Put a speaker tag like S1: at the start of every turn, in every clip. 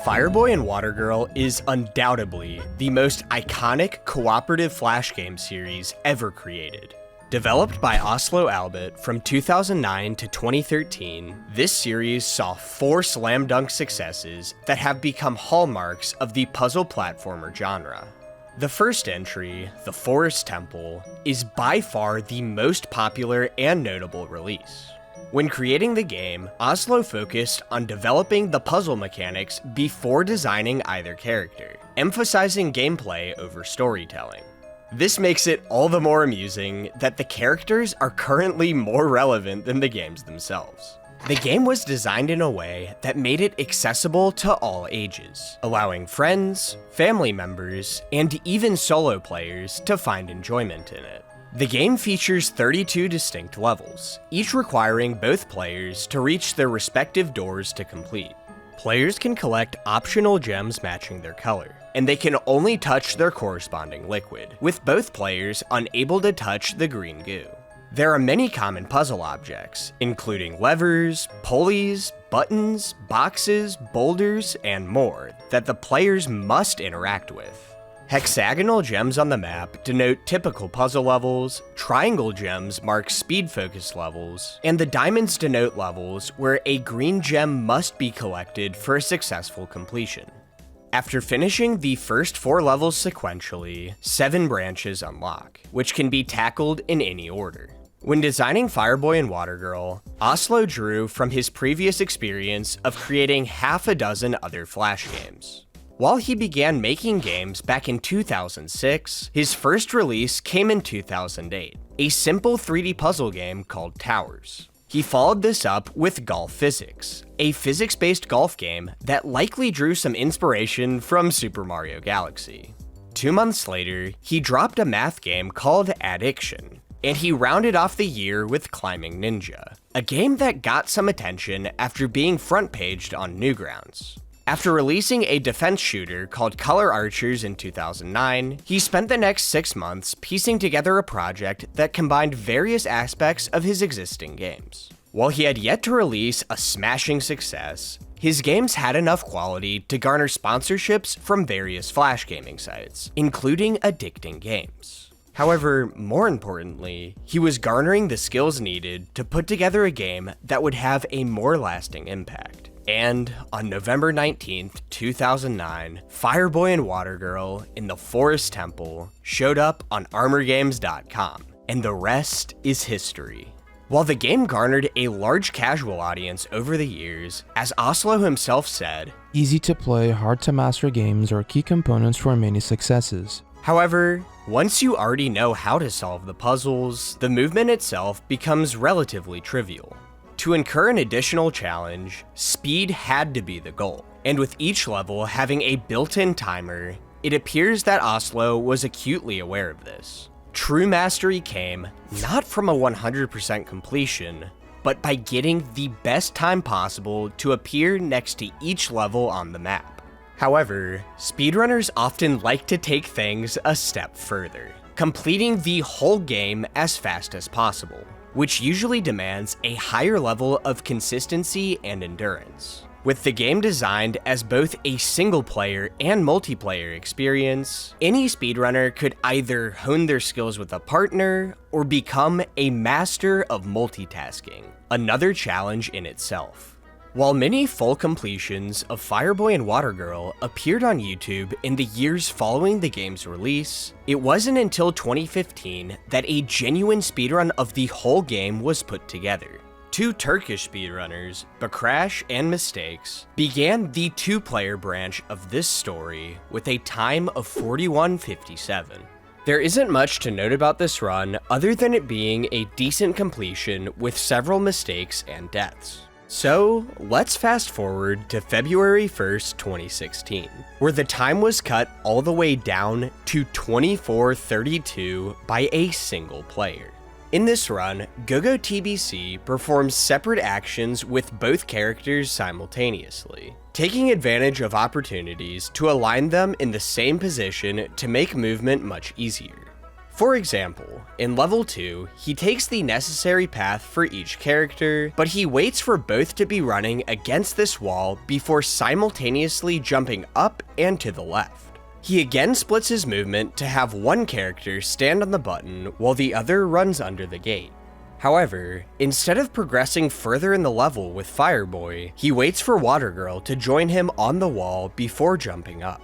S1: Fireboy and Watergirl is undoubtedly the most iconic cooperative Flash game series ever created. Developed by Oslo Albert from 2009 to 2013, this series saw 4 slam dunk successes that have become hallmarks of the puzzle platformer genre. The first entry, The Forest Temple, is by far the most popular and notable release. When creating the game, Oslo focused on developing the puzzle mechanics before designing either character, emphasizing gameplay over storytelling. This makes it all the more amusing that the characters are currently more relevant than the games themselves. The game was designed in a way that made it accessible to all ages, allowing friends, family members, and even solo players to find enjoyment in it. The game features 32 distinct levels, each requiring both players to reach their respective doors to complete. Players can collect optional gems matching their color, and they can only touch their corresponding liquid, with both players unable to touch the green goo. There are many common puzzle objects, including levers, pulleys, buttons, boxes, boulders, and more, that the players must interact with. Hexagonal gems on the map denote typical puzzle levels, triangle gems mark speed-focused levels, and the diamonds denote levels where a green gem must be collected for a successful completion. After finishing the first 4 levels sequentially, 7 branches unlock, which can be tackled in any order. When designing Fireboy and Watergirl, Oslo drew from his previous experience of creating half a dozen other Flash games. While he began making games back in 2006, his first release came in 2008, a simple 3D puzzle game called Towers. He followed this up with Golf Physics, a physics-based golf game that likely drew some inspiration from Super Mario Galaxy. 2 months later, he dropped a math game called Addiction, and he rounded off the year with Climbing Ninja, a game that got some attention after being front-paged on Newgrounds. After releasing a defense shooter called Color Archers in 2009, he spent the next 6 months piecing together a project that combined various aspects of his existing games. While he had yet to release a smashing success, his games had enough quality to garner sponsorships from various Flash gaming sites, including Addicting Games. However, more importantly, he was garnering the skills needed to put together a game that would have a more lasting impact. And on November 19th, 2009, Fireboy and Watergirl in the Forest Temple showed up on ArmorGames.com, and the rest is history. While the game garnered a large casual audience over the years, as Oslo himself said,
S2: "Easy to play, hard to master games are key components for many successes."
S1: However, once you already know how to solve the puzzles, the movement itself becomes relatively trivial. To incur an additional challenge, speed had to be the goal, and with each level having a built-in timer, it appears that Oslo was acutely aware of this. True mastery came not from a 100% completion, but by getting the best time possible to appear next to each level on the map. However, speedrunners often like to take things a step further, completing the whole game as fast as possible, which usually demands a higher level of consistency and endurance. With the game designed as both a single-player and multiplayer experience, any speedrunner could either hone their skills with a partner or become a master of multitasking, another challenge in itself. While many full completions of Fireboy and Watergirl appeared on YouTube in the years following the game's release, it wasn't until 2015 that a genuine speedrun of the whole game was put together. 2 Turkish speedrunners, Bakrash and Mistakes, began the 2-player branch of this story with a time of 41:57. There isn't much to note about this run other than it being a decent completion with several mistakes and deaths. So, let's fast forward to February 1st, 2016, where the time was cut all the way down to 24:32 by a single player. In this run, GoGo TBC performs separate actions with both characters simultaneously, taking advantage of opportunities to align them in the same position to make movement much easier. For example, in level 2, he takes the necessary path for each character, but he waits for both to be running against this wall before simultaneously jumping up and to the left. He again splits his movement to have one character stand on the button while the other runs under the gate. However, instead of progressing further in the level with Fireboy, he waits for Watergirl to join him on the wall before jumping up.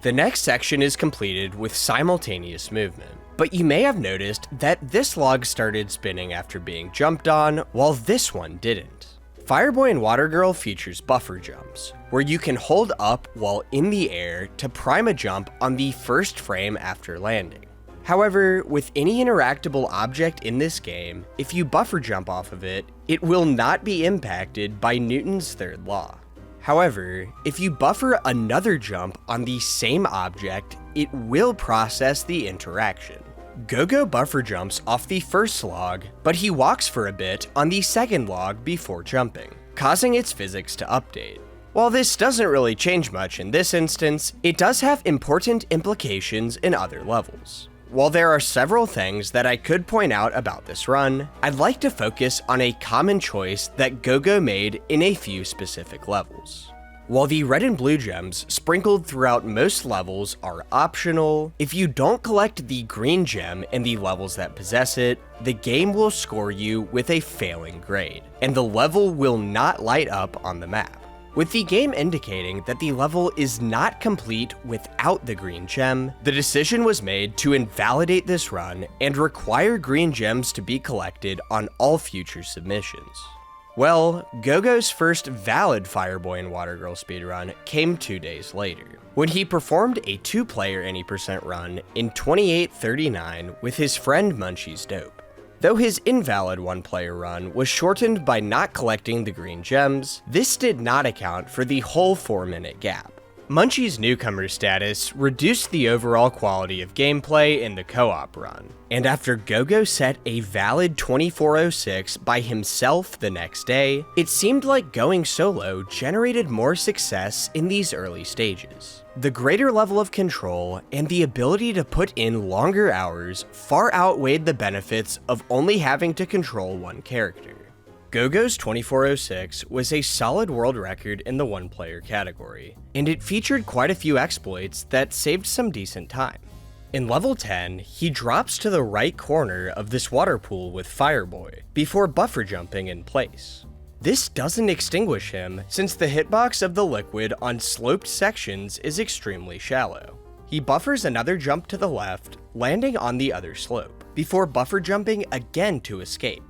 S1: The next section is completed with simultaneous movement, but you may have noticed that this log started spinning after being jumped on, while this one didn't. Fireboy and Watergirl features buffer jumps, where you can hold up while in the air to prime a jump on the first frame after landing. However, with any interactable object in this game, if you buffer jump off of it, it will not be impacted by Newton's third law. However, if you buffer another jump on the same object, it will process the interaction. Go-Go buffer jumps off the first log, but he walks for a bit on the second log before jumping, causing its physics to update. While this doesn't really change much in this instance, it does have important implications in other levels. While there are several things that I could point out about this run, I'd like to focus on a common choice that Go-Go made in a few specific levels. While the red and blue gems sprinkled throughout most levels are optional, if you don't collect the green gem in the levels that possess it, the game will score you with a failing grade, and the level will not light up on the map, with the game indicating that the level is not complete without the green gem. The decision was made to invalidate this run and require green gems to be collected on all future submissions. Well, Go-Go's first valid Fireboy and Watergirl speedrun came 2 days later, when he performed a 2-player any percent run in 28:39 with his friend Munchie's Dope. Though his invalid 1-player run was shortened by not collecting the green gems, this did not account for the whole 4-minute gap. Munchie's newcomer status reduced the overall quality of gameplay in the co-op run, and after Go-Go set a valid 24:06 by himself the next day, it seemed like going solo generated more success in these early stages. The greater level of control and the ability to put in longer hours far outweighed the benefits of only having to control one character. Go-Go's 24:06 was a solid world record in the 1-player category, and it featured quite a few exploits that saved some decent time. In level 10, he drops to the right corner of this water pool with Fireboy, before buffer jumping in place. This doesn't extinguish him, since the hitbox of the liquid on sloped sections is extremely shallow. He buffers another jump to the left, landing on the other slope, before buffer jumping again to escape.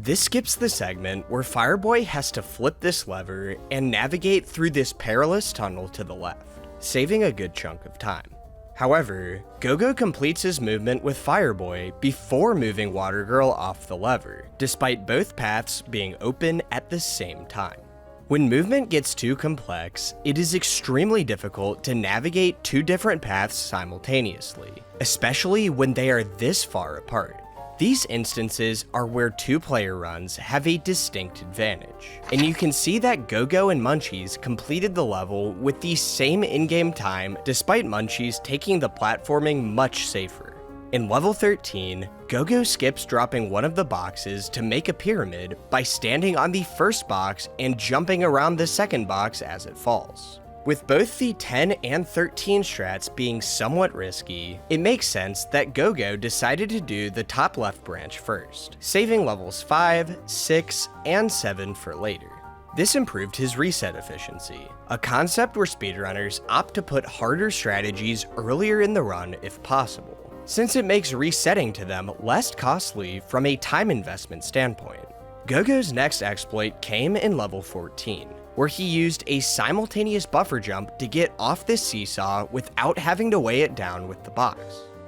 S1: This skips the segment where Fireboy has to flip this lever and navigate through this perilous tunnel to the left, saving a good chunk of time. However, Go-Go completes his movement with Fireboy before moving Watergirl off the lever, despite both paths being open at the same time. When movement gets too complex, it is extremely difficult to navigate 2 different paths simultaneously, especially when they are this far apart. These instances are where 2-player runs have a distinct advantage, and you can see that Go-Go and Munchies completed the level with the same in-game time despite Munchies taking the platforming much safer. In level 13, Go-Go skips dropping one of the boxes to make a pyramid by standing on the first box and jumping around the second box as it falls. With both the 10 and 13 strats being somewhat risky, it makes sense that Go-Go decided to do the top left branch first, saving levels 5, 6, and 7 for later. This improved his reset efficiency, a concept where speedrunners opt to put harder strategies earlier in the run if possible, since it makes resetting to them less costly from a time investment standpoint. Go-Go's next exploit came in level 14, where he used a simultaneous buffer jump to get off this seesaw without having to weigh it down with the box.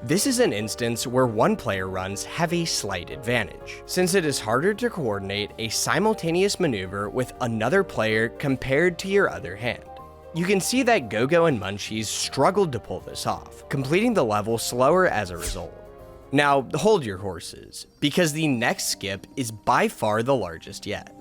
S1: This is an instance where 1-player runs have a slight advantage, since it is harder to coordinate a simultaneous maneuver with another player compared to your other hand. You can see that Go-Go and Munchies struggled to pull this off, completing the level slower as a result. Now, hold your horses, because the next skip is by far the largest yet.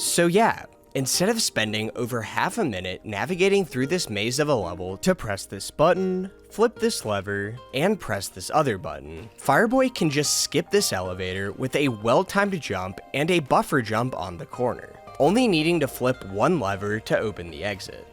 S1: So yeah, instead of spending over half a minute navigating through this maze of a level to press this button, flip this lever, and press this other button, Fireboy can just skip this elevator with a well-timed jump and a buffer jump on the corner, only needing to flip one lever to open the exit.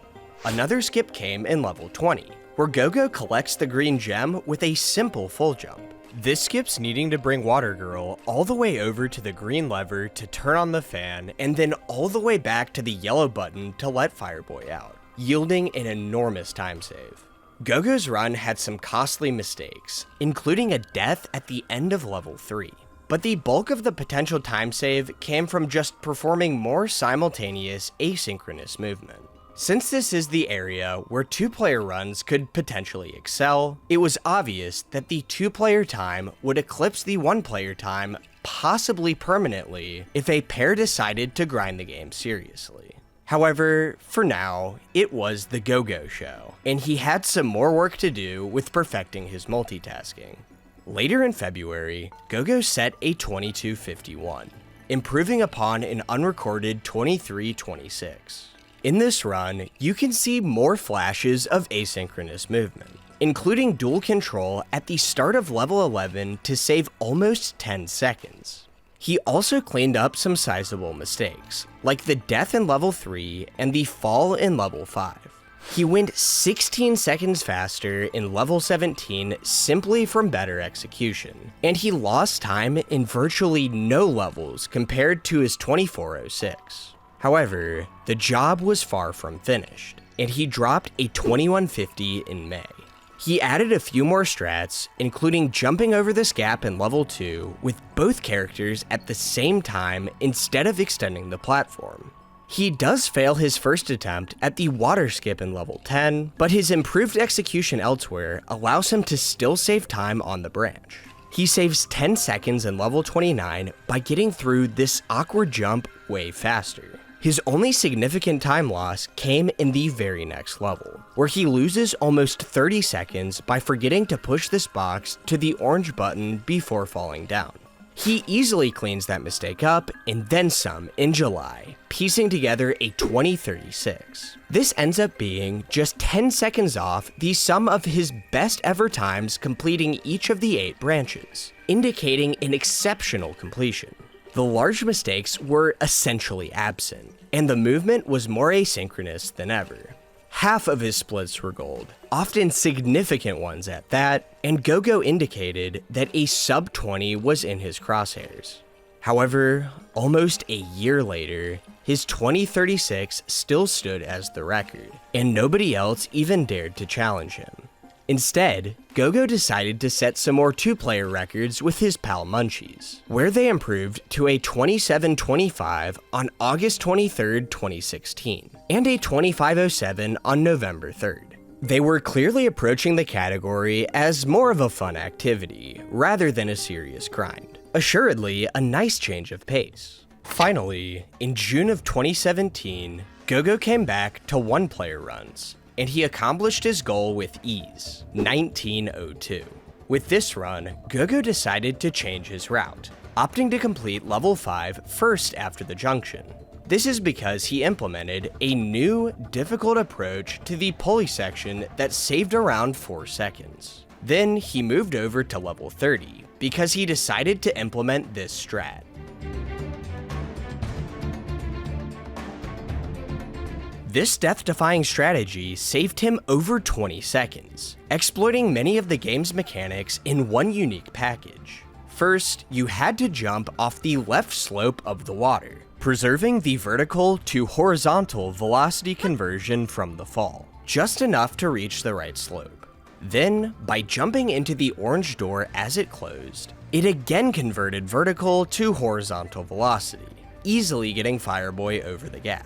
S1: Another skip came in level 20, where Gogo collects the green gem with a simple full jump. This skips needing to bring Watergirl all the way over to the green lever to turn on the fan, and then all the way back to the yellow button to let Fireboy out, yielding an enormous time save. Gogo's run had some costly mistakes, including a death at the end of level 3. But the bulk of the potential time save came from just performing more simultaneous asynchronous movement. Since this is the area where two-player runs could potentially excel, it was obvious that the two-player time would eclipse the one-player time possibly permanently if a pair decided to grind the game seriously. However, for now, it was the Gogo show, and he had some more work to do with perfecting his multitasking. Later in February, Gogo set a 22:51, improving upon an unrecorded 23:26. In this run, you can see more flashes of asynchronous movement, including dual control at the start of level 11 to save almost 10 seconds. He also cleaned up some sizable mistakes, like the death in level 3 and the fall in level 5. He went 16 seconds faster in level 17 simply from better execution, and he lost time in virtually no levels compared to his 24:06. However, the job was far from finished, and he dropped a 21:50 in May. He added a few more strats, including jumping over this gap in level 2 with both characters at the same time instead of extending the platform. He does fail his first attempt at the water skip in level 10, but his improved execution elsewhere allows him to still save time on the branch. He saves 10 seconds in level 29 by getting through this awkward jump way faster. His only significant time loss came in the very next level, where he loses almost 30 seconds by forgetting to push this box to the orange button before falling down. He easily cleans that mistake up and then some in July, piecing together a 20:36. This ends up being just 10 seconds off the sum of his best ever times completing each of the 8 branches, indicating an exceptional completion. The large mistakes were essentially absent, and the movement was more asynchronous than ever. Half of his splits were gold, often significant ones at that, and Gogo indicated that a sub 20 was in his crosshairs. However, almost a year later, his 20:36 still stood as the record, and nobody else even dared to challenge him. Instead, Gogo decided to set some more two-player records with his pal Munchies, where they improved to a 27:25 on August 23, 2016, and a 25:07 on November 3rd. They were clearly approaching the category as more of a fun activity, rather than a serious grind. Assuredly, a nice change of pace. Finally, in June of 2017, Gogo came back to one-player runs, and he accomplished his goal with ease, 19:02. With this run, Gogo decided to change his route, opting to complete level 5 first after the junction. This is because he implemented a new, difficult approach to the pulley section that saved around 4 seconds. Then he moved over to level 30, because he decided to implement this strat. This death-defying strategy saved him over 20 seconds, exploiting many of the game's mechanics in one unique package. First, you had to jump off the left slope of the water, preserving the vertical to horizontal velocity conversion from the fall, just enough to reach the right slope. Then, by jumping into the orange door as it closed, it again converted vertical to horizontal velocity, easily getting Fireboy over the gap.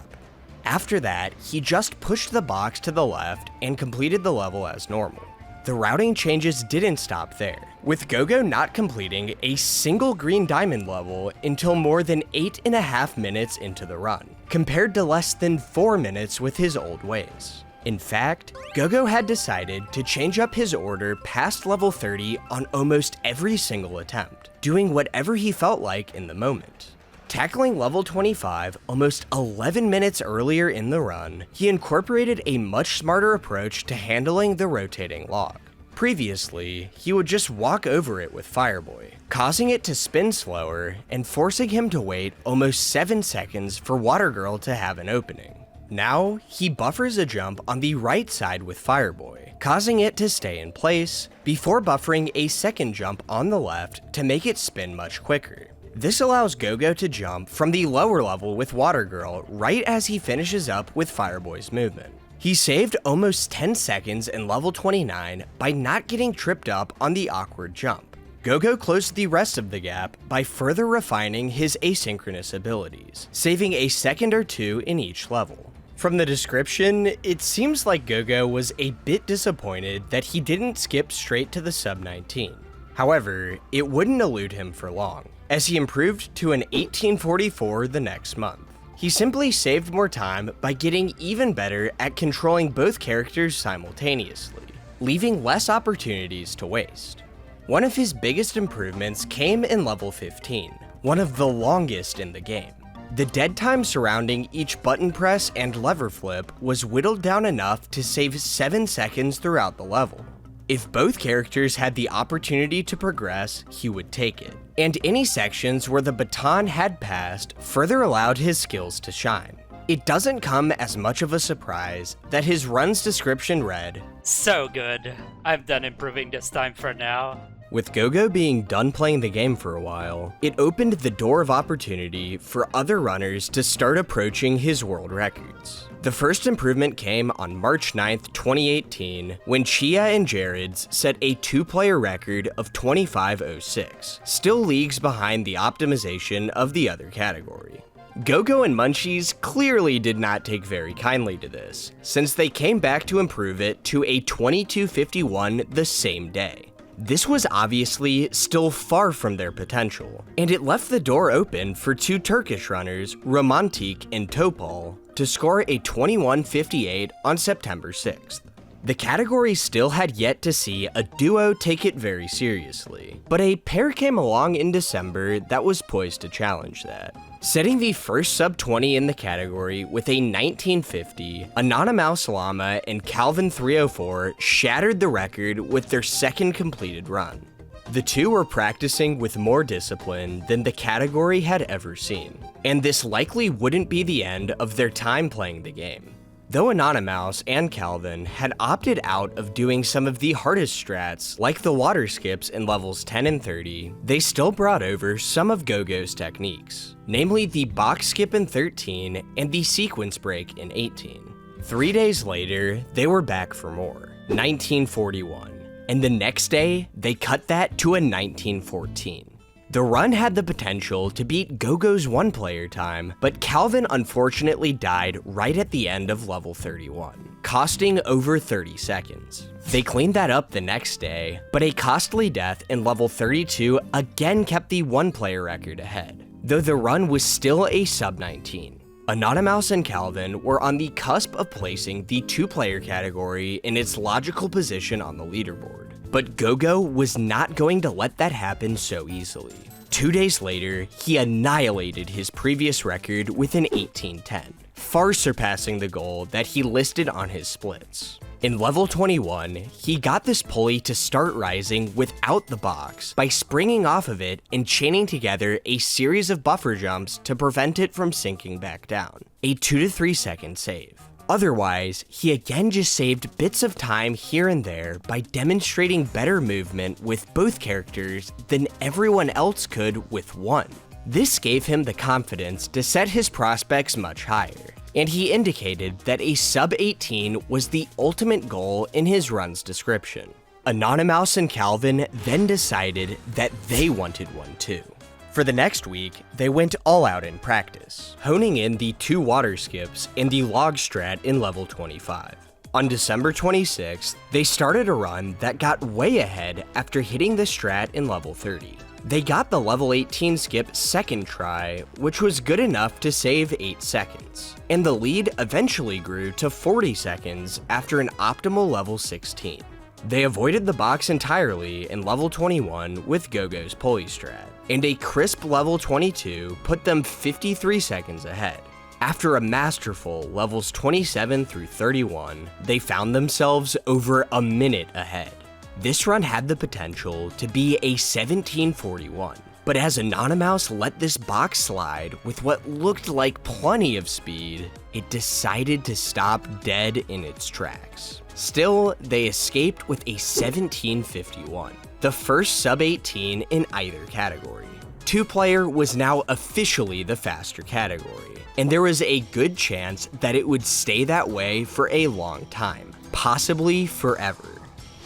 S1: After that, he just pushed the box to the left and completed the level as normal. The routing changes didn't stop there, with Gogo not completing a single green diamond level until more than 8.5 minutes into the run, compared to less than 4 minutes with his old ways. In fact, Gogo had decided to change up his order past level 30 on almost every single attempt, doing whatever he felt like in the moment. Tackling level 25 almost 11 minutes earlier in the run, he incorporated a much smarter approach to handling the rotating log. Previously, he would just walk over it with Fireboy, causing it to spin slower and forcing him to wait almost 7 seconds for Watergirl to have an opening. Now, he buffers a jump on the right side with Fireboy, causing it to stay in place, before buffering a second jump on the left to make it spin much quicker. This allows Gogo to jump from the lower level with Watergirl right as he finishes up with Fireboy's movement. He saved almost 10 seconds in level 29 by not getting tripped up on the awkward jump. Gogo closed the rest of the gap by further refining his asynchronous abilities, saving a second or two in each level. From the description, it seems like Gogo was a bit disappointed that he didn't skip straight to the sub-19. However, it wouldn't elude him for long, as he improved to an 1844 the next month. He simply saved more time by getting even better at controlling both characters simultaneously, leaving less opportunities to waste. One of his biggest improvements came in level 15, one of the longest in the game. The dead time surrounding each button press and lever flip was whittled down enough to save 7 seconds throughout the level. If both characters had the opportunity to progress, he would take it, and any sections where the baton had passed further allowed his skills to shine. It doesn't come as much of a surprise that his run's description read,
S3: "So good. I'm done improving this time for now."
S1: With Gogo being done playing the game for a while, it opened the door of opportunity for other runners to start approaching his world records. The first improvement came on March 9th, 2018, when Chia and Jared's set a 2-player record of 25:06, still leagues behind the optimization of the other category. Gogo and Munchies clearly did not take very kindly to this, since they came back to improve it to a 22:51 the same day. This was obviously still far from their potential, and it left the door open for 2 Turkish runners, Romantik and Topal, to score a 21:58 on September 6th. The category still had yet to see a duo take it very seriously, but a pair came along in December that was poised to challenge that. Setting the first sub-20 in the category with a 1950, Anonymous Lama and Calvin 304 shattered the record with their second completed run. The two were practicing with more discipline than the category had ever seen, and this likely wouldn't be the end of their time playing the game. Though Anonymous and Calvin had opted out of doing some of the hardest strats, like the water skips in levels 10 and 30, they still brought over some of Gogo's techniques, namely the box skip in 13 and the sequence break in 18. 3 days later, they were back for more, 1941, and the next day, they cut that to a 1914. The run had the potential to beat Gogo's 1-player time, but Calvin unfortunately died right at the end of level 31, costing over 30 seconds. They cleaned that up the next day, but a costly death in level 32 again kept the 1-player record ahead, though the run was still a sub-19. Anonymous and Calvin were on the cusp of placing the 2-player category in its logical position on the leaderboard. But Gogo was not going to let that happen so easily. 2 days later, he annihilated his previous record with an 1810, far surpassing the goal that he listed on his splits. In level 21, he got this pulley to start rising without the box by springing off of it and chaining together a series of buffer jumps to prevent it from sinking back down, a 2 to 3 second save. Otherwise, he again just saved bits of time here and there by demonstrating better movement with both characters than everyone else could with one. This gave him the confidence to set his prospects much higher, and he indicated that a sub-18 was the ultimate goal in his run's description. Anonymous and Calvin then decided that they wanted one too. For the next week, they went all out in practice, honing in the 2 water skips and the log strat in level 25. On December 26th, they started a run that got way ahead after hitting the strat in level 30. They got the level 18 skip second try, which was good enough to save 8 seconds, and the lead eventually grew to 40 seconds after an optimal level 16. They avoided the box entirely in level 21 with Gogo's pulley strat, and a crisp level 22 put them 53 seconds ahead. After a masterful levels 27 through 31, they found themselves over a minute ahead. This run had the potential to be a 1741, but as Anonymous let this box slide with what looked like plenty of speed, it decided to stop dead in its tracks. Still, they escaped with a 1751, the first sub-18 in either category. Two-player was now officially the faster category, and there was a good chance that it would stay that way for a long time, possibly forever.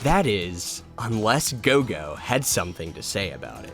S1: That is, unless Gogo had something to say about it.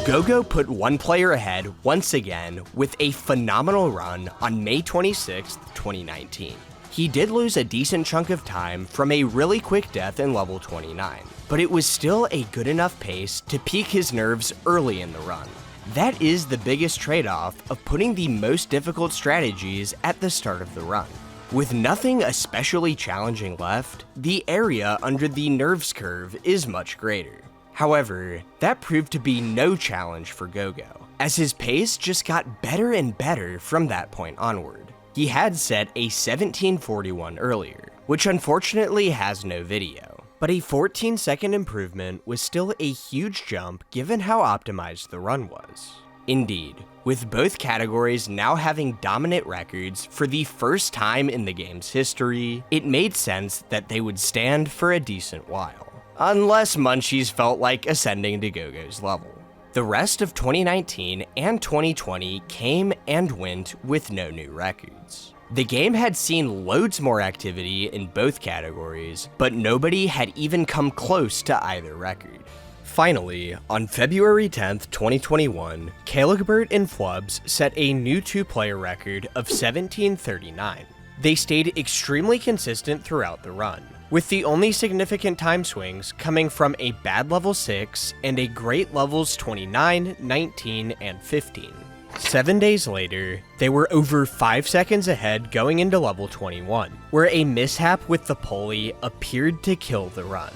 S1: Gogo put one player ahead once again with a phenomenal run on May 26, 2019. He did lose a decent chunk of time from a really quick death in level 29, but it was still a good enough pace to pique his nerves early in the run. That is the biggest trade-off of putting the most difficult strategies at the start of the run. With nothing especially challenging left, the area under the nerves curve is much greater. However, that proved to be no challenge for Gogo, as his pace just got better and better from that point onward. He had set a 1741 earlier, which unfortunately has no video, but a 14-second improvement was still a huge jump given how optimized the run was. Indeed, with both categories now having dominant records for the first time in the game's history, it made sense that they would stand for a decent while. Unless Munchies felt like ascending to Gogo's level. The rest of 2019 and 2020 came and went with no new records. The game had seen loads more activity in both categories, but nobody had even come close to either record. Finally, on February 10th, 2021, Caligbert and Flubs set a new two-player record of 1739. They stayed extremely consistent throughout the run, with the only significant time swings coming from a bad level 6 and a great levels 29, 19, and 15. 7 days later, they were over 5 seconds ahead going into level 21, where a mishap with the pulley appeared to kill the run.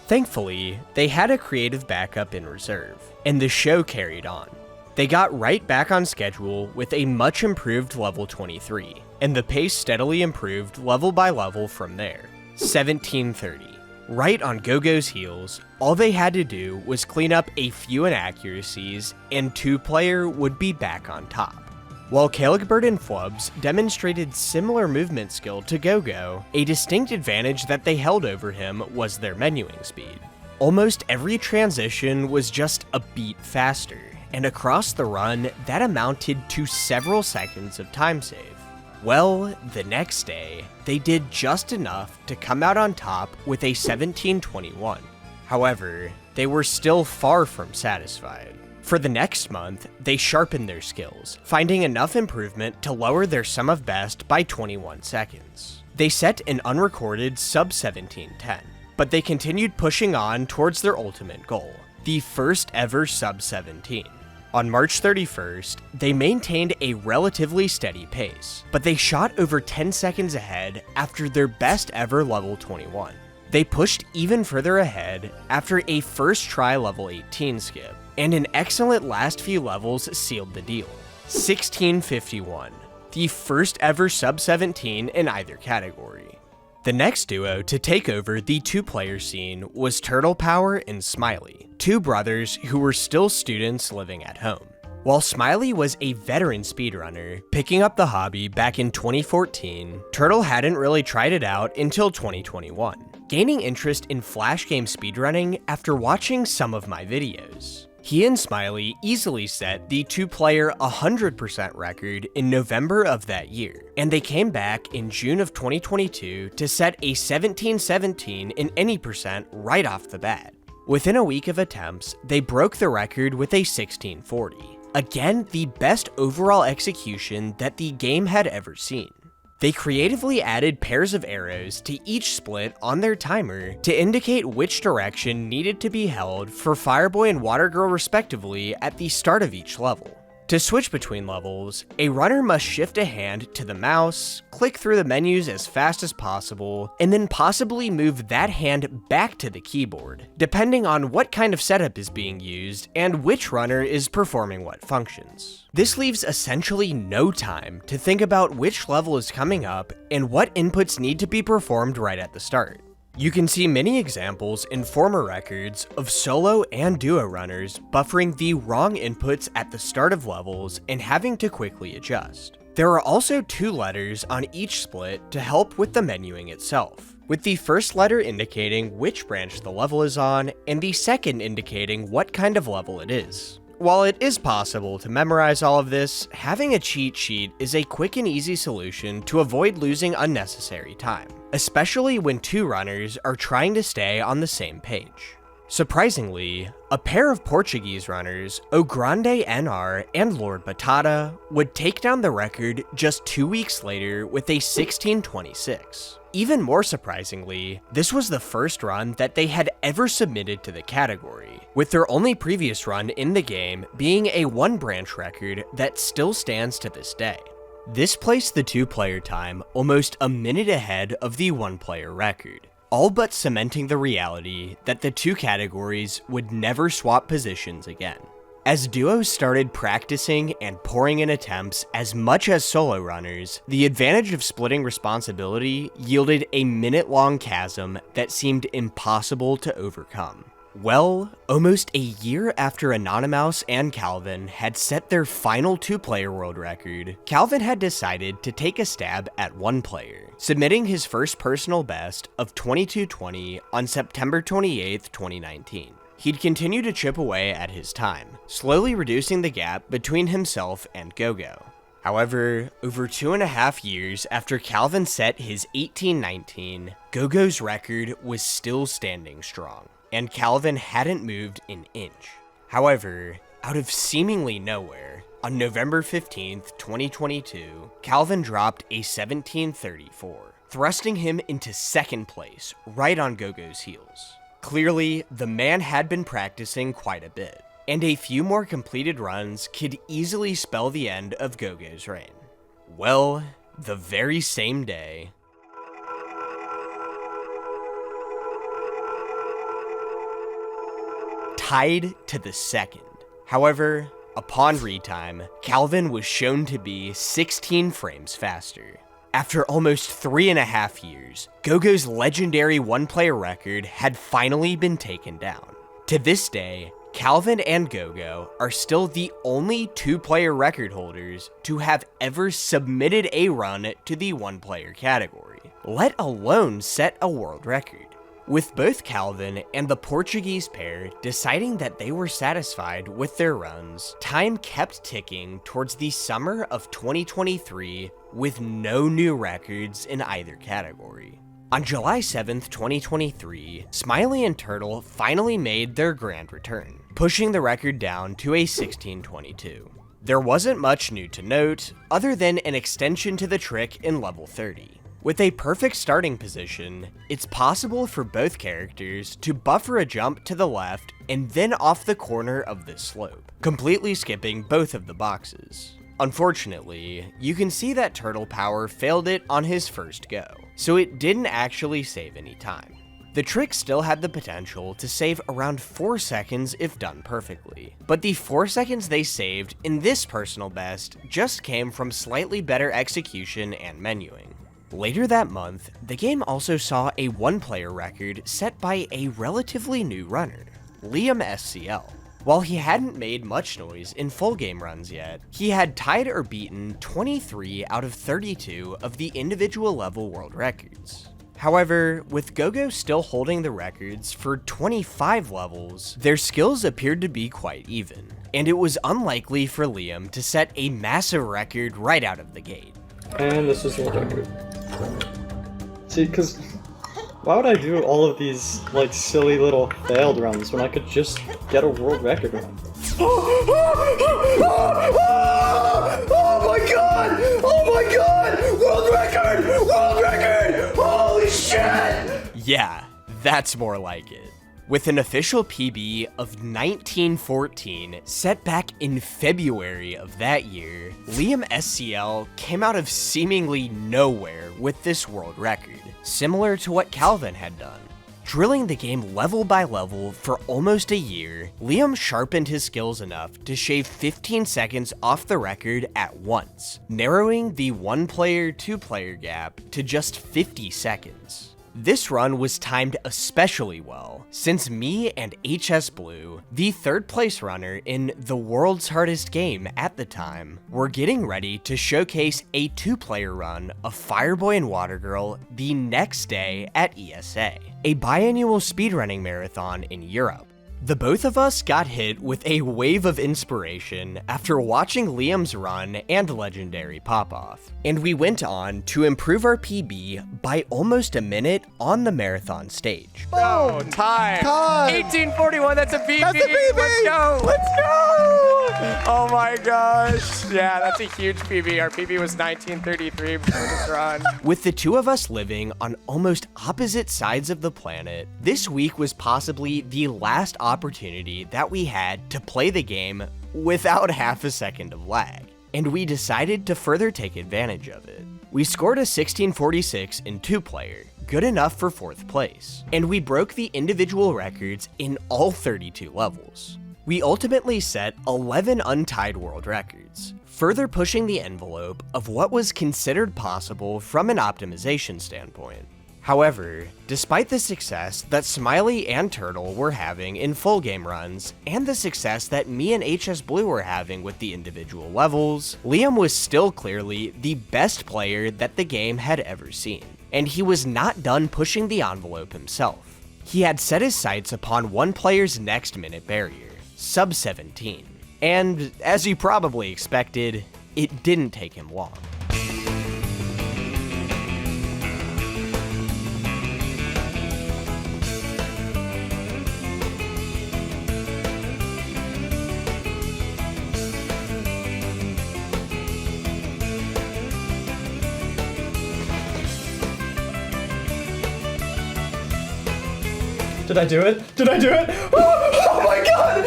S1: Thankfully, they had a creative backup in reserve, and the show carried on. They got right back on schedule with a much improved level 23, and the pace steadily improved level by level from there. 1730. Right on Gogo's heels, all they had to do was clean up a few inaccuracies, and two-player would be back on top. While Caligbert and Flubs demonstrated similar movement skill to Gogo, a distinct advantage that they held over him was their menuing speed. Almost every transition was just a beat faster, and across the run, that amounted to several seconds of time save. Well, the next day, they did just enough to come out on top with a 1721. However, they were still far from satisfied. For the next month, they sharpened their skills, finding enough improvement to lower their sum of best by 21 seconds. They set an unrecorded sub 1710, but they continued pushing on towards their ultimate goal, the first ever sub 17. On March 31st, they maintained a relatively steady pace, but they shot over 10 seconds ahead after their best ever level 21. They pushed even further ahead after a first try level 18 skip, and an excellent last few levels sealed the deal. 1651, the first ever sub 17 in either category. The next duo to take over the two-player scene was Turtle Power and Smiley, two brothers who were still students living at home. While Smiley was a veteran speedrunner, picking up the hobby back in 2014, Turtle hadn't really tried it out until 2021, gaining interest in Flash game speedrunning after watching some of my videos. He and Smiley easily set the two-player 100% record in November of that year, and they came back in June of 2022 to set a 17-17 in any percent right off the bat. Within a week of attempts, they broke the record with a 1640. Again, the best overall execution that the game had ever seen. They creatively added pairs of arrows to each split on their timer to indicate which direction needed to be held for Fireboy and Watergirl respectively at the start of each level. To switch between levels, a runner must shift a hand to the mouse, click through the menus as fast as possible, and then possibly move that hand back to the keyboard, depending on what kind of setup is being used and which runner is performing what functions. This leaves essentially no time to think about which level is coming up and what inputs need to be performed right at the start. You can see many examples in former records of solo and duo runners buffering the wrong inputs at the start of levels and having to quickly adjust. There are also two letters on each split to help with the menuing itself, with the first letter indicating which branch the level is on and the second indicating what kind of level it is. While it is possible to memorize all of this, having a cheat sheet is a quick and easy solution to avoid losing unnecessary time, especially when two runners are trying to stay on the same page. Surprisingly, a pair of Portuguese runners, O Grande NR and Lord Batata, would take down the record just 2 weeks later with a 1626. Even more surprisingly, this was the first run that they had ever submitted to the category, with their only previous run in the game being a one-branch record that still stands to this day. This placed the two-player time almost a minute ahead of the one-player record, all but cementing the reality that the two categories would never swap positions again. As duos started practicing and pouring in attempts as much as solo runners, the advantage of splitting responsibility yielded a minute-long chasm that seemed impossible to overcome. Well, almost a year after Anonymous and Calvin had set their final two-player world record, Calvin had decided to take a stab at one player, submitting his first personal best of 22:20 on September 28, 2019. He'd continue to chip away at his time, slowly reducing the gap between himself and Gogo. However, over 2.5 years after Calvin set his 1819, Gogo's record was still standing strong, and Calvin hadn't moved an inch. However, out of seemingly nowhere, on November 15th, 2022, Calvin dropped a 1734, thrusting him into second place, right on Gogo's heels. Clearly, the man had been practicing quite a bit, and a few more completed runs could easily spell the end of Gogo's reign. Well, the very same day, tied to the second. However, upon retime, Calvin was shown to be 16 frames faster. After almost 3.5 years, Gogo's legendary one-player record had finally been taken down. To this day, Calvin and Gogo are still the only two-player record holders to have ever submitted a run to the one-player category, let alone set a world record. With both Calvin and the Portuguese pair deciding that they were satisfied with their runs, time kept ticking towards the summer of 2023 with no new records in either category. On July 7th, 2023, Smiley and Turtle finally made their grand return, pushing the record down to a 1622. There wasn't much new to note, other than an extension to the trick in level 30. With a perfect starting position, it's possible for both characters to buffer a jump to the left and then off the corner of this slope, completely skipping both of the boxes. Unfortunately, you can see that Turtle Power failed it on his first go, so it didn't actually save any time. The trick still had the potential to save around 4 seconds if done perfectly, but the 4 seconds they saved in this personal best just came from slightly better execution and menuing. Later that month, the game also saw a one-player record set by a relatively new runner, Liam SCL. While he hadn't made much noise in full game runs yet, he had tied or beaten 23 out of 32 of the individual level world records. However, with GoGo still holding the records for 25 levels, their skills appeared to be quite even, and it was unlikely for Liam to set a massive record right out of the gate.
S4: And this was the record. See, because why would I do all of these, like, silly little failed runs when I could just get a world record run?
S5: Oh my god! Oh my god! World record! World record! Holy shit!
S1: Yeah, that's more like it. With an official PB of 1914 set back in February of that year, Liam SCL came out of seemingly nowhere with this world record, similar to what Calvin had done. Drilling the game level by level for almost a year, Liam sharpened his skills enough to shave 15 seconds off the record at once, narrowing the one-player, two-player gap to just 50 seconds. This run was timed especially well, since me and HS Blue, the third place runner in the world's hardest game at the time, were getting ready to showcase a two-player run of Fireboy and Watergirl the next day at ESA, a biannual speedrunning marathon in Europe. The both of us got hit with a wave of inspiration after watching Liam's run and legendary pop-off, and we went on to improve our PB by almost a minute on the marathon stage.
S6: Oh, time! 1841, that's a PB! That's a PB! Let's go! Let's go! Oh my gosh. Yeah, that's a huge PB. Our PB was 1933 before this run.
S1: With the two of us living on almost opposite sides of the planet, this week was possibly the last opportunity that we had to play the game without half a second of lag, and we decided to further take advantage of it. We scored a 1646 in two-player, good enough for 4th place, and we broke the individual records in all 32 levels. We ultimately set 11 untied world records, further pushing the envelope of what was considered possible from an optimization standpoint. However, despite the success that Smiley and Turtle were having in full game runs, and the success that me and HS Blue were having with the individual levels, Liam was still clearly the best player that the game had ever seen, and he was not done pushing the envelope himself. He had set his sights upon one player's next minute barrier, sub 17, and as you probably expected, it didn't take him long.
S4: Did I do it? Did I do it?
S5: Oh my god!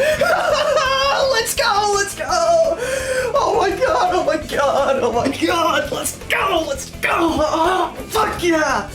S5: Let's go! Let's go! Oh my god! Oh my god! Oh my god! Let's go! Let's go! Oh, fuck yeah!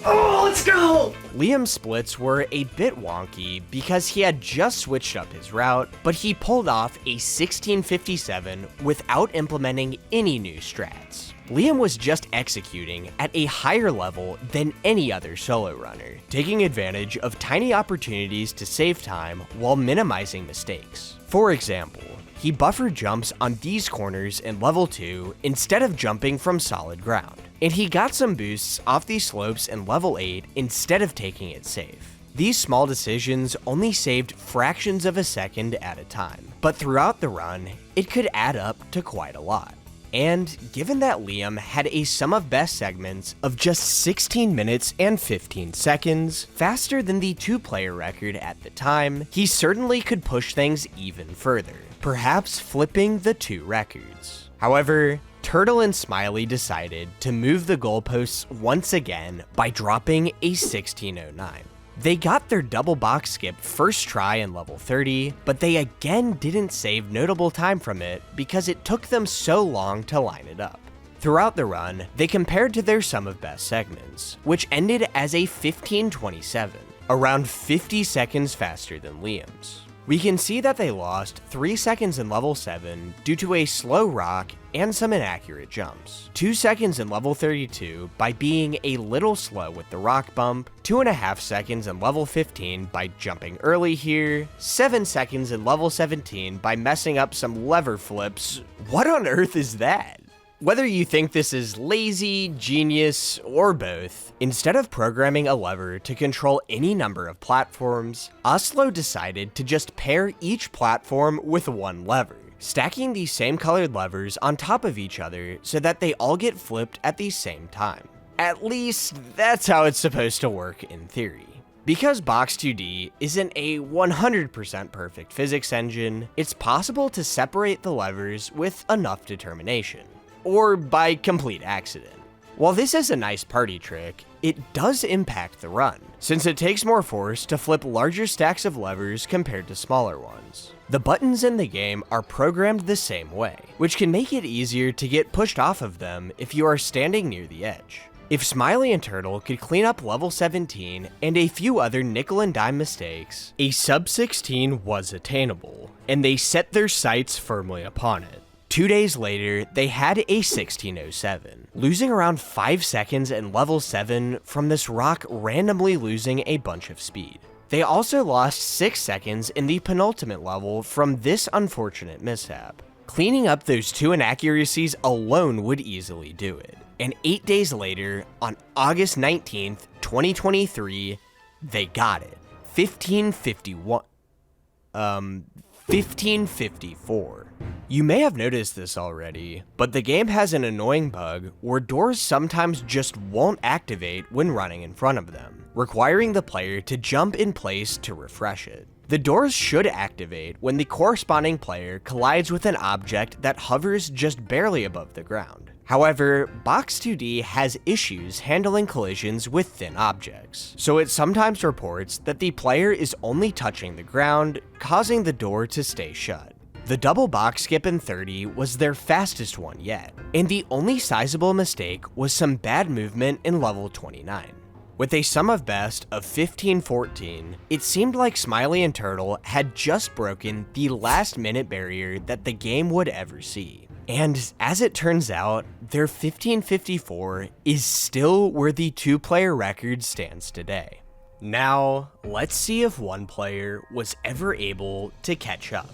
S5: Oh, let's go!
S1: Liam's splits were a bit wonky because he had just switched up his route, but he pulled off a 1657 without implementing any new strats. Liam was just executing at a higher level than any other solo runner, taking advantage of tiny opportunities to save time while minimizing mistakes. For example, he buffer jumps on these corners in level 2 instead of jumping from solid ground, and he got some boosts off these slopes in level 8 instead of taking it safe. These small decisions only saved fractions of a second at a time, but throughout the run, it could add up to quite a lot. And given that Liam had a sum of best segments of just 16 minutes and 15 seconds, faster than the two-player record at the time, he certainly could push things even further, perhaps flipping the two records. However, Turtle and Smiley decided to move the goalposts once again by dropping a 1609. They got their double box skip first try in level 30, but they again didn't save notable time from it because it took them so long to line it up. Throughout the run, they compared to their sum of best segments, which ended as a 1527, around 50 seconds faster than Liam's. We can see that they lost 3 seconds in level 7 due to a slow rock and some inaccurate jumps, 2 seconds in level 32 by being a little slow with the rock bump, 2.5 seconds in level 15 by jumping early here, 7 seconds in level 17 by messing up some lever flips. What on earth is that? Whether you think this is lazy, genius, or both, instead of programming a lever to control any number of platforms, Oslo decided to just pair each platform with one lever, stacking these same colored levers on top of each other so that they all get flipped at the same time. At least, that's how it's supposed to work in theory. Because Box 2D isn't a 100% perfect physics engine, it's possible to separate the levers with enough determination, or by complete accident. While this is a nice party trick, it does impact the run, since it takes more force to flip larger stacks of levers compared to smaller ones. The buttons in the game are programmed the same way, which can make it easier to get pushed off of them if you are standing near the edge. If Smiley and Turtle could clean up level 17 and a few other nickel and dime mistakes, a sub 16 was attainable, and they set their sights firmly upon it. 2 days later, they had a 1607, losing around 5 seconds in level 7 from this rock randomly losing a bunch of speed. They also lost 6 seconds in the penultimate level from this unfortunate mishap. Cleaning up those 2 inaccuracies alone would easily do it. And 8 days later, on August 19th, 2023, they got it. 1554. You may have noticed this already, but the game has an annoying bug where doors sometimes just won't activate when running in front of them, requiring the player to jump in place to refresh it. The doors should activate when the corresponding player collides with an object that hovers just barely above the ground. However, Box 2D has issues handling collisions with thin objects, so it sometimes reports that the player is only touching the ground, causing the door to stay shut. The double box skip in 30 was their fastest one yet, and the only sizable mistake was some bad movement in level 29. With a sum of best of 1514, it seemed like Smiley and Turtle had just broken the last minute barrier that the game would ever see. And as it turns out, their 1554 is still where the 2-player record stands today. Now, let's see if one player was ever able to catch up.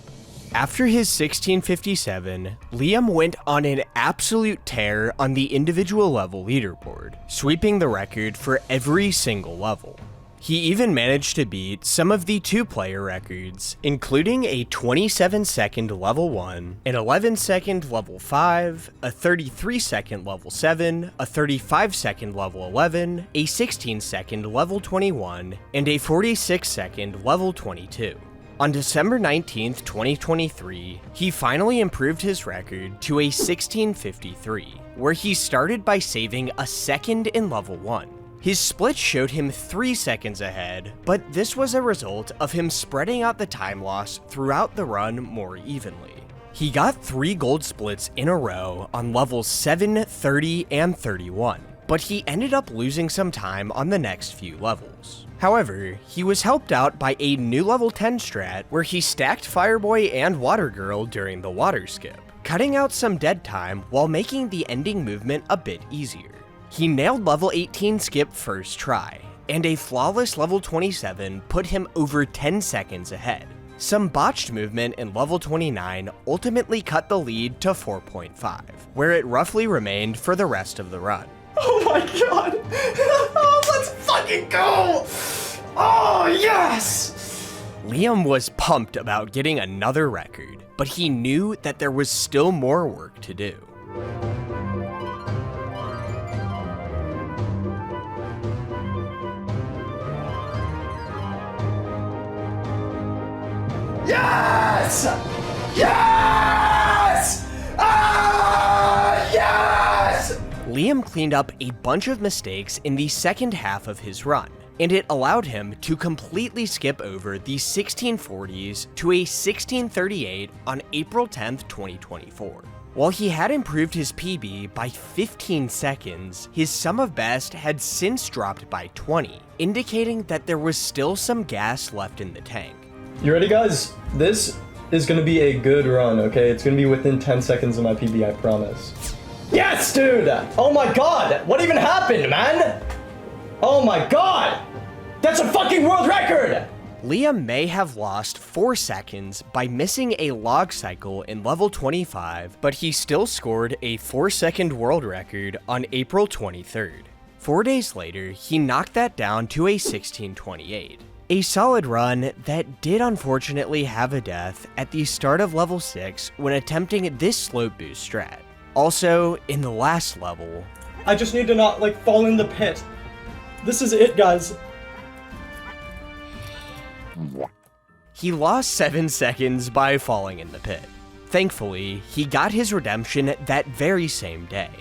S1: After his 1657, Liam went on an absolute tear on the individual level leaderboard, sweeping the record for every single level. He even managed to beat some of the 2-player records, including a 27-second level 1, an 11-second level 5, a 33-second level 7, a 35-second level 11, a 16-second level 21, and a 46-second level 22. On December 19th, 2023, he finally improved his record to a 1653, where he started by saving a second in level 1. His split showed him 3 seconds ahead, but this was a result of him spreading out the time loss throughout the run more evenly. He got 3 gold splits in a row on levels 7, 30, and 31, but he ended up losing some time on the next few levels. However, he was helped out by a new level 10 strat where he stacked Fireboy and Watergirl during the water skip, cutting out some dead time while making the ending movement a bit easier. He nailed level 18 skip first try, and a flawless level 27 put him over 10 seconds ahead. Some botched movement in level 29 ultimately cut the lead to 4.5, where it roughly remained for the rest of the run.
S5: Oh my god! Oh, let's fucking go! Oh, yes!
S1: Liam was pumped about getting another record, but he knew that there was still more work to do.
S5: Yes! Yes! Ah, yes!
S1: Liam cleaned up a bunch of mistakes in the second half of his run, and it allowed him to completely skip over the 1640s to a 1638 on April 10th, 2024. While he had improved his PB by 15 seconds, his sum of best had since dropped by 20, indicating that there was still some gas left in the tank.
S4: You ready, guys? This is gonna be a good run, okay? It's gonna be within 10 seconds of my PB, I promise. Yes, dude! Oh my god! What even happened, man? Oh my god! That's a fucking world record!
S1: Liam may have lost 4 seconds by missing a log cycle in level 25, but he still scored a 4-second world record on April 23rd. 4 days later, he knocked that down to a 16:28. A solid run that did unfortunately have a death at the start of level 6 when attempting this slope boost strat. Also, in the last level,
S4: I just need to not, like, fall in the pit. This is it, guys.
S1: he lost 7 seconds by falling in the pit. Thankfully, he got his redemption that very same day.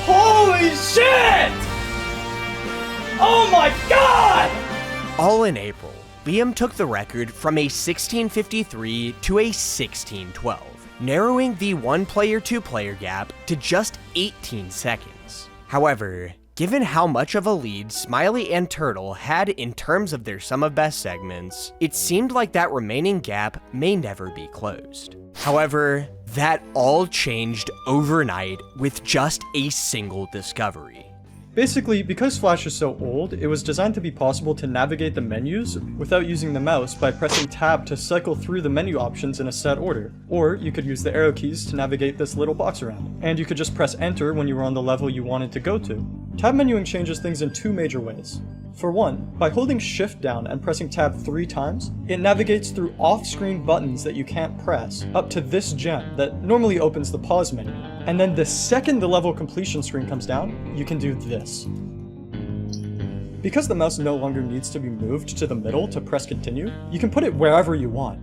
S4: Holy shit! Oh my god!
S1: All in April, Liam took the record from a 16:53 to a 16:12, narrowing the 1-player 2-player gap to just 18 seconds. However, given how much of a lead Smiley and Turtle had in terms of their sum of best segments, it seemed like that remaining gap may never be closed. However, that all changed overnight with just a single discovery.
S4: Basically, because Flash is so old, it was designed to be possible to navigate the menus without using the mouse by pressing tab to cycle through the menu options in a set order. Or you could use the arrow keys to navigate this little box around. And you could just press enter when you were on the level you wanted to go to. Tab menuing changes things in 2 major ways. For one, by holding shift down and pressing tab 3 times, it navigates through off-screen buttons that you can't press, up to this gem that normally opens the pause menu. And then the second the level completion screen comes down, you can do this. Because the mouse no longer needs to be moved to the middle to press continue, you can put it wherever you want.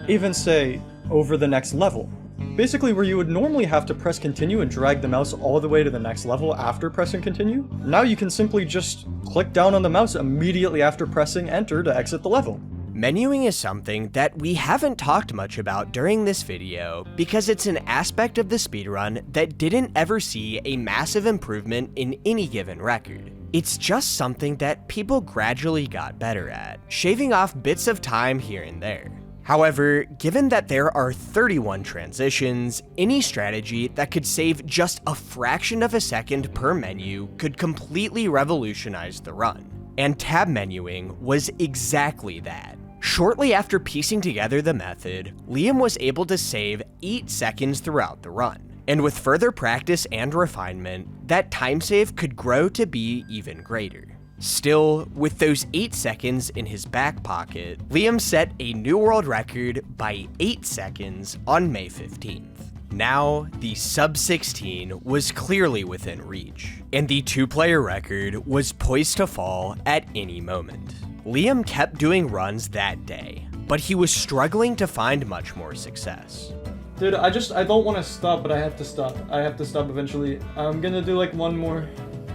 S4: Even say, over the next level. Basically where you would normally have to press continue and drag the mouse all the way to the next level after pressing continue, now you can simply just click down on the mouse immediately after pressing enter to exit the level.
S1: Menuing is something that we haven't talked much about during this video because it's an aspect of the speedrun that didn't ever see a massive improvement in any given record. It's just something that people gradually got better at, shaving off bits of time here and there. However, given that there are 31 transitions, any strategy that could save just a fraction of a second per menu could completely revolutionize the run. And tab menuing was exactly that. Shortly after piecing together the method, Liam was able to save 8 seconds throughout the run. And with further practice and refinement, that time save could grow to be even greater. Still, with those 8 seconds in his back pocket, Liam set a new world record by 8 seconds on May 15th. Now, the sub-16 was clearly within reach, and the 2-player record was poised to fall at any moment. Liam kept doing runs that day, but he was struggling to find much more success.
S4: Dude, I don't want to stop, but I have to stop. I have to stop eventually. I'm gonna do like one more,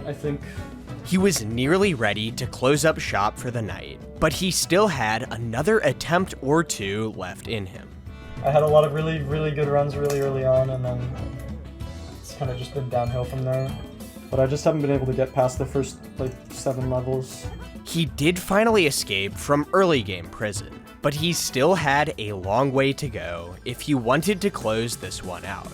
S4: I think.
S1: He was nearly ready to close up shop for the night, but he still had another attempt or 2 left in him.
S4: I had a lot of really, really good runs really early on, and then it's kind of just been downhill from there. But I just haven't been able to get past the first, like, 7 levels.
S1: He did finally escape from early game prison, but he still had a long way to go if he wanted to close this one out.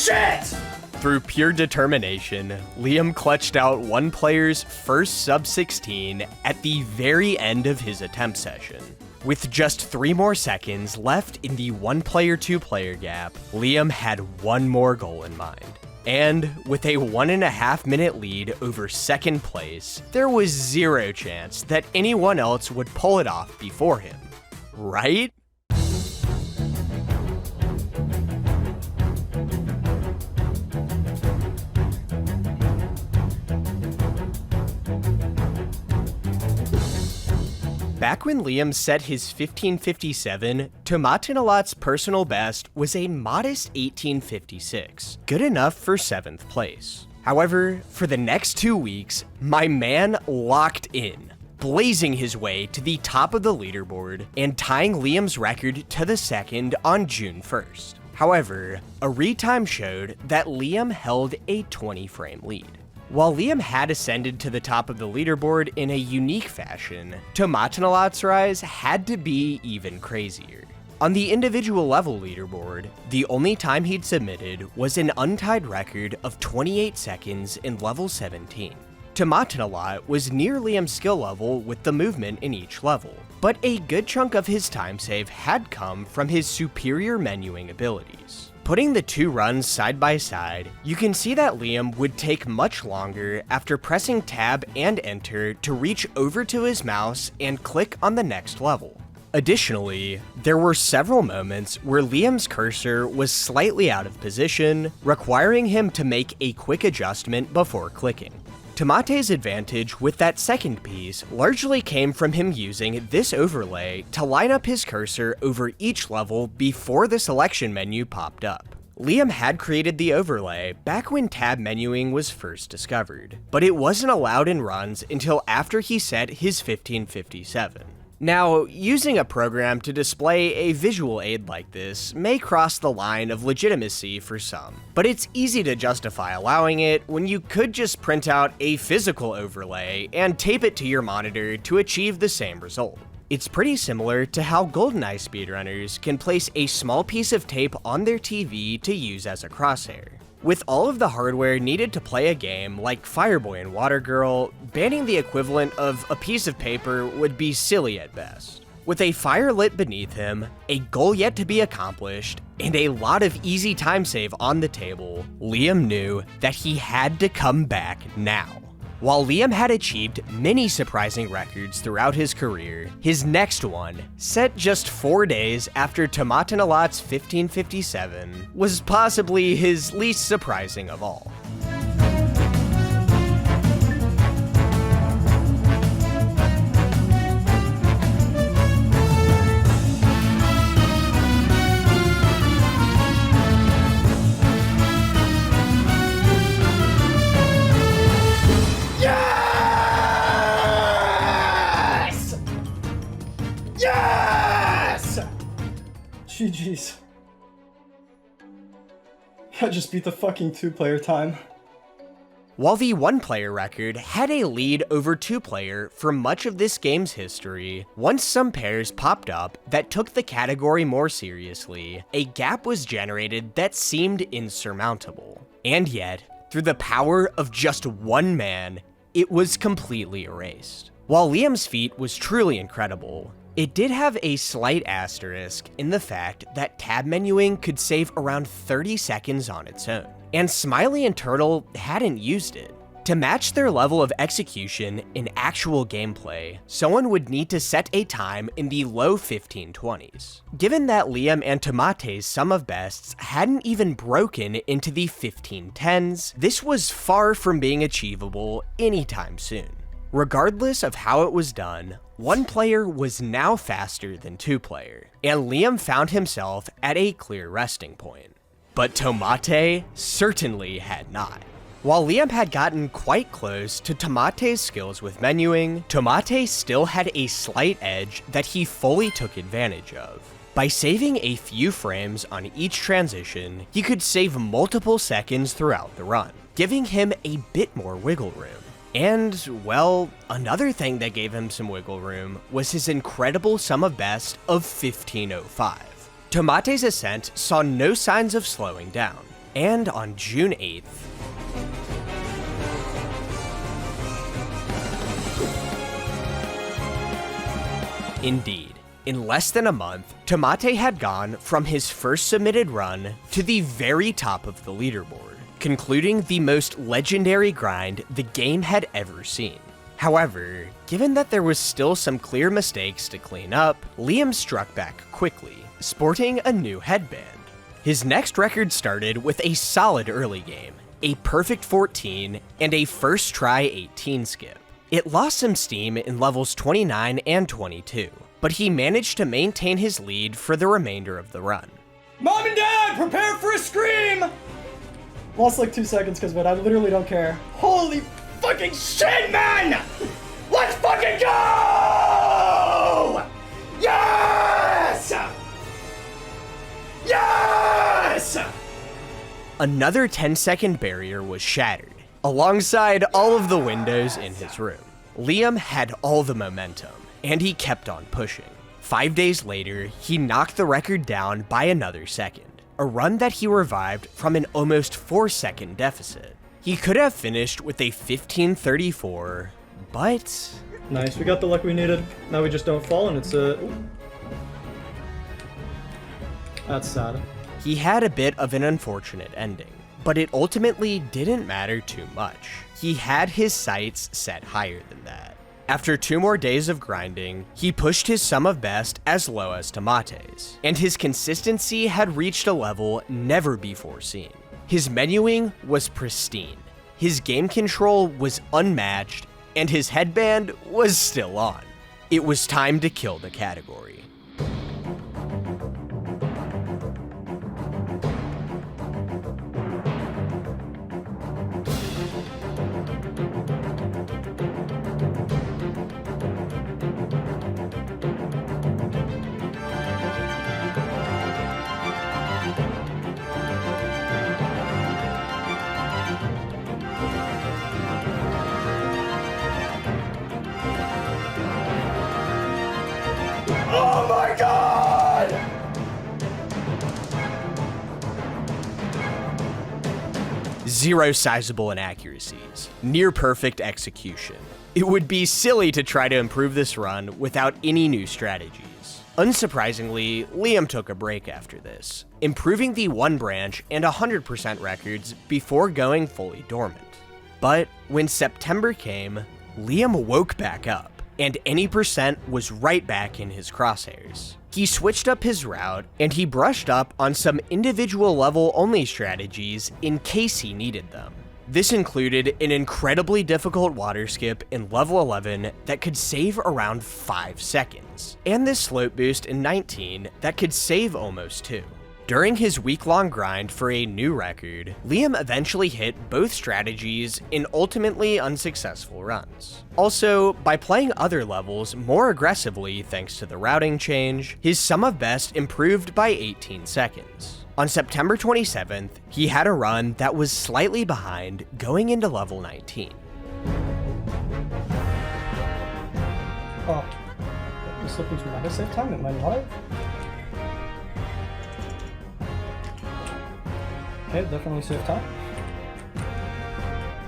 S5: shit!
S1: Through pure determination, Liam clutched out one player's first sub-16 at the very end of his attempt session. With just 3 more seconds left in the 1-player 2-player gap, Liam had one more goal in mind. And with a 1.5 minute lead over second place, there was zero chance that anyone else would pull it off before him. Right? Back when Liam set his 1557, Tomatinalot's personal best was a modest 1856, good enough for 7th place. However, for the next 2 weeks, my man locked in, blazing his way to the top of the leaderboard and tying Liam's record to the second on June 1st. However, a retime showed that Liam held a 20-frame lead. While Liam had ascended to the top of the leaderboard in a unique fashion, Tomatinalot's rise had to be even crazier. On the individual level leaderboard, the only time he'd submitted was an untied record of 28 seconds in level 17. Tomatinalot was near Liam's skill level with the movement in each level, but a good chunk of his time save had come from his superior menuing abilities. Putting the 2 runs side by side, you can see that Liam would take much longer after pressing tab and enter to reach over to his mouse and click on the next level. Additionally, there were several moments where Liam's cursor was slightly out of position, requiring him to make a quick adjustment before clicking. Tomate's advantage with that second piece largely came from him using this overlay to line up his cursor over each level before the selection menu popped up. Liam had created the overlay back when tab menuing was first discovered, but it wasn't allowed in runs until after he set his 1557. Now, using a program to display a visual aid like this may cross the line of legitimacy for some, but it's easy to justify allowing it when you could just print out a physical overlay and tape it to your monitor to achieve the same result. It's pretty similar to how GoldenEye speedrunners can place a small piece of tape on their TV to use as a crosshair. With all of the hardware needed to play a game like Fireboy and Watergirl, banning the equivalent of a piece of paper would be silly at best. With a fire lit beneath him, a goal yet to be accomplished, and a lot of easy time save on the table, Liam knew that he had to come back now. While Liam had achieved many surprising records throughout his career, his next one, set just 4 days after Tomatinalot's 1557, was possibly his least surprising of all.
S4: GG's. I just beat the fucking 2-player time.
S1: While the 1-player record had a lead over 2-player for much of this game's history, once some pairs popped up that took the category more seriously, a gap was generated that seemed insurmountable. And yet, through the power of just one man, it was completely erased. While Liam's feat was truly incredible, it did have a slight asterisk in the fact that tab menuing could save around 30 seconds on its own, and Smiley and Turtle hadn't used it. To match their level of execution in actual gameplay, someone would need to set a time in the low 1520s. Given that Liam and Tomate's sum of bests hadn't even broken into the 1510s, this was far from being achievable anytime soon. Regardless of how it was done, 1-player was now faster than 2-player, and Liam found himself at a clear resting point. But Tomate certainly had not. While Liam had gotten quite close to Tomate's skills with menuing, Tomate still had a slight edge that he fully took advantage of. By saving a few frames on each transition, he could save multiple seconds throughout the run, giving him a bit more wiggle room. And, well, another thing that gave him some wiggle room was his incredible sum of best of 1505. Tomate's ascent saw no signs of slowing down. And on June 8th, indeed, in less than a month, Tomate had gone from his first submitted run to the very top of the leaderboard, concluding the most legendary grind the game had ever seen. However, given that there was still some clear mistakes to clean up, Liam struck back quickly, sporting a new headband. His next record started with a solid early game, a perfect 14, and a first try 18 skip. It lost some steam in levels 29 and 22, but he managed to maintain his lead for the remainder of the run.
S4: Mom and Dad, prepare for a scream! Lost like 2 seconds because of it. I literally don't care. Holy fucking shit, man! Let's fucking go! Yes! Yes!
S1: Another 10-second barrier was shattered, alongside all of the windows in his room. Liam had all the momentum, and he kept on pushing. 5 days later, he knocked the record down by another second, a run that he revived from an almost 4-second deficit. He could have finished with a 15:34, but...
S4: Nice, we got the luck we needed. Now we just don't fall, and it's a... Ooh. That's sad.
S1: He had a bit of an unfortunate ending, but it ultimately didn't matter too much. He had his sights set higher than that. After 2 more days of grinding, he pushed his sum of best as low as Tomate's, and his consistency had reached a level never before seen. His menuing was pristine, his game control was unmatched, and his headband was still on. It was time to kill the category.
S4: Oh my god!
S1: Zero sizable inaccuracies, near perfect execution. It would be silly to try to improve this run without any new strategies. Unsurprisingly, Liam took a break after this, improving the 1 branch and 100% records before going fully dormant. But when September came, Liam woke back up, and any percent was right back in his crosshairs. He switched up his route, and he brushed up on some individual level only strategies in case he needed them. This included an incredibly difficult water skip in level 11 that could save around 5 seconds, and this slope boost in 19 that could save almost 2. During his week-long grind for a new record, Liam eventually hit both strategies in ultimately unsuccessful runs. Also, by playing other levels more aggressively thanks to the routing change, his sum of best improved by 18 seconds. On September 27th, he had a run that was slightly behind going into level 19.
S4: Oh, I'm slipping through my save time, am I live? Okay, definitely save time.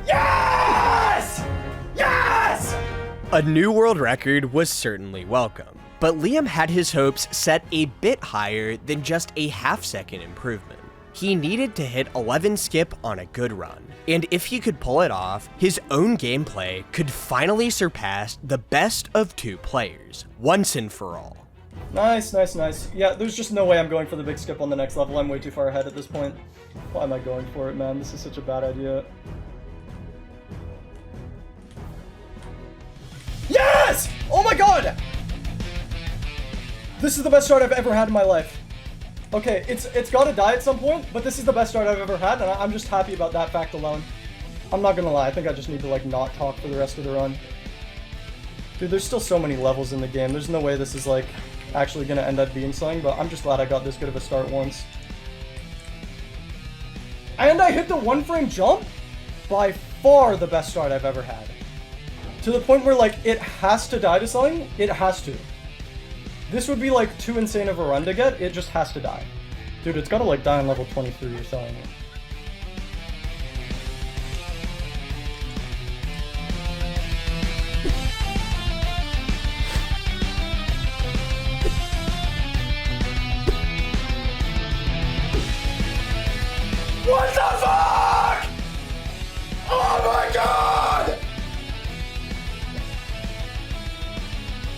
S4: Yes! Yes!
S1: A new world record was certainly welcome, but Liam had his hopes set a bit higher than just a half-second improvement. He needed to hit 11 skip on a good run, and if he could pull it off, his own gameplay could finally surpass the best of 2 players, once and for all.
S4: Nice, nice, nice. Yeah, there's just no way I'm going for the big skip on the next level. I'm way too far ahead at this point. Why am I going for it, man? This is such a bad idea. Yes! Oh my god! This is the best start I've ever had in my life. Okay, it's gotta die at some point, but this is the best start I've ever had, and I'm just happy about that fact alone. I'm not gonna lie, I think I just need to, like, not talk for the rest of the run. Dude, there's still so many levels in the game. There's no way this is, like, actually gonna end up being something, but I'm just glad I got this good of a start once. And I hit the 1-frame jump? By far the best start I've ever had. To the point where, like, it has to die to something. It has to. This would be, like, too insane of a run to get. It just has to die. Dude, it's gotta, like, die on level 23 or something.
S5: What the fuck? Oh my god!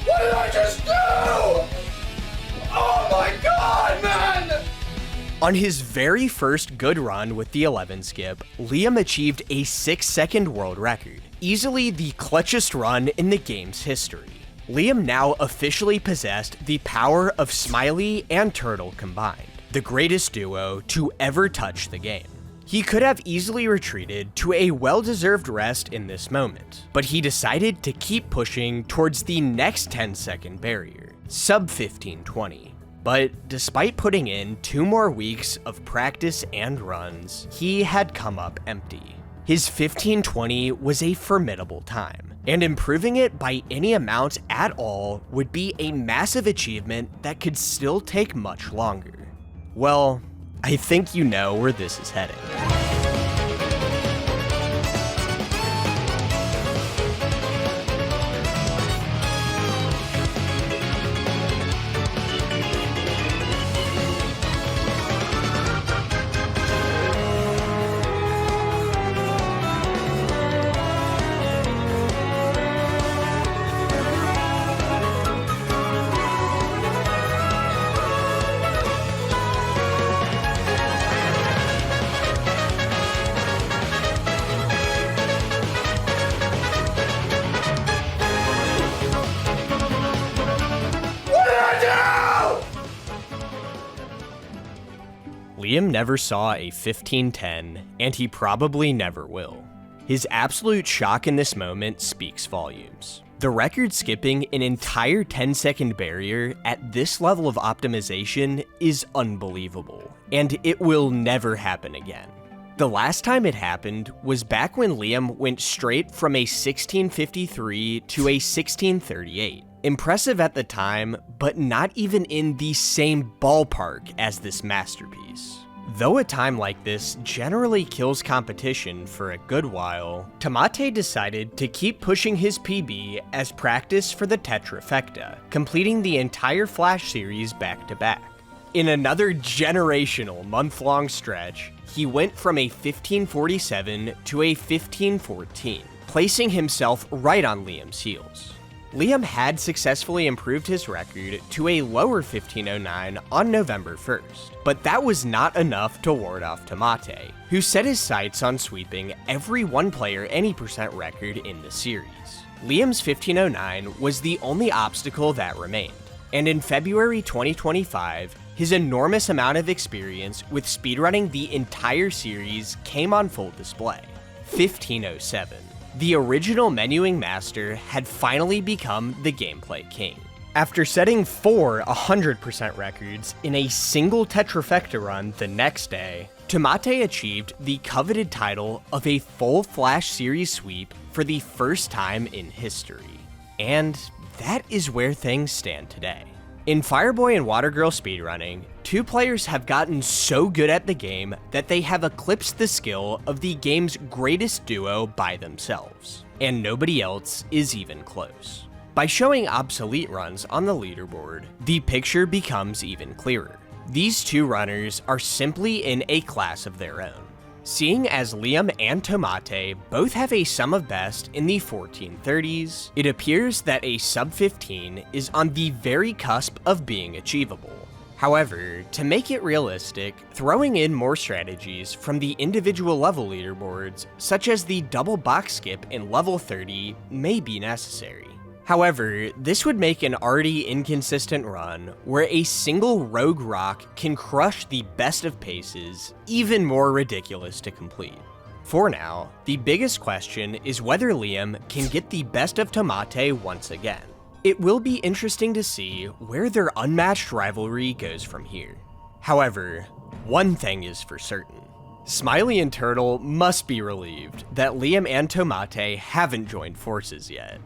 S5: What did I just do? Oh my god, man!
S1: On his very first good run with the 11 skip, Liam achieved a 6-second world record, easily the clutchest run in the game's history. Liam now officially possessed the power of Smiley and Turtle combined, the greatest duo to ever touch the game. He could have easily retreated to a well-deserved rest in this moment, but he decided to keep pushing towards the next 10-second barrier, sub 1520. But despite putting in 2 more weeks of practice and runs, he had come up empty. His 1520 was a formidable time, and improving it by any amount at all would be a massive achievement that could still take much longer. Well, I think you know where this is heading. Liam never saw a 1510, and he probably never will. His absolute shock in this moment speaks volumes. The record skipping an entire 10-second barrier at this level of optimization is unbelievable, and it will never happen again. The last time it happened was back when Liam went straight from a 1653 to a 1638. Impressive at the time, but not even in the same ballpark as this masterpiece. Though a time like this generally kills competition for a good while, Tomate decided to keep pushing his PB as practice for the Tetrafecta, completing the entire Flash series back-to-back. In another generational month-long stretch, he went from a 1547 to a 1514, placing himself right on Liam's heels. Liam had successfully improved his record to a lower 1509 on November 1st, but that was not enough to ward off Tomate, who set his sights on sweeping every one-player any percent record in the series. Liam's 1509 was the only obstacle that remained, and in February 2025, his enormous amount of experience with speedrunning the entire series came on full display. 1507. The original menuing master had finally become the gameplay king. After setting 4 100% records in a single Tetrafecta run the next day, Tomate achieved the coveted title of a full Flash series sweep for the first time in history. And that is where things stand today. In Fireboy and Watergirl speedrunning, 2 players have gotten so good at the game that they have eclipsed the skill of the game's greatest duo by themselves, and nobody else is even close. By showing obsolete runs on the leaderboard, the picture becomes even clearer. These 2 runners are simply in a class of their own. Seeing as Liam and Tomate both have a sum of best in the 1430s, it appears that a sub 15 is on the very cusp of being achievable. However, to make it realistic, throwing in more strategies from the individual level leaderboards, such as the double box skip in level 30, may be necessary. However, this would make an already inconsistent run, where a single rogue rock can crush the best of paces, even more ridiculous to complete. For now, the biggest question is whether Liam can get the best of Tomate once again. It will be interesting to see where their unmatched rivalry goes from here. However, one thing is for certain. Smiley and Turtle must be relieved that Liam and Tomate haven't joined forces yet.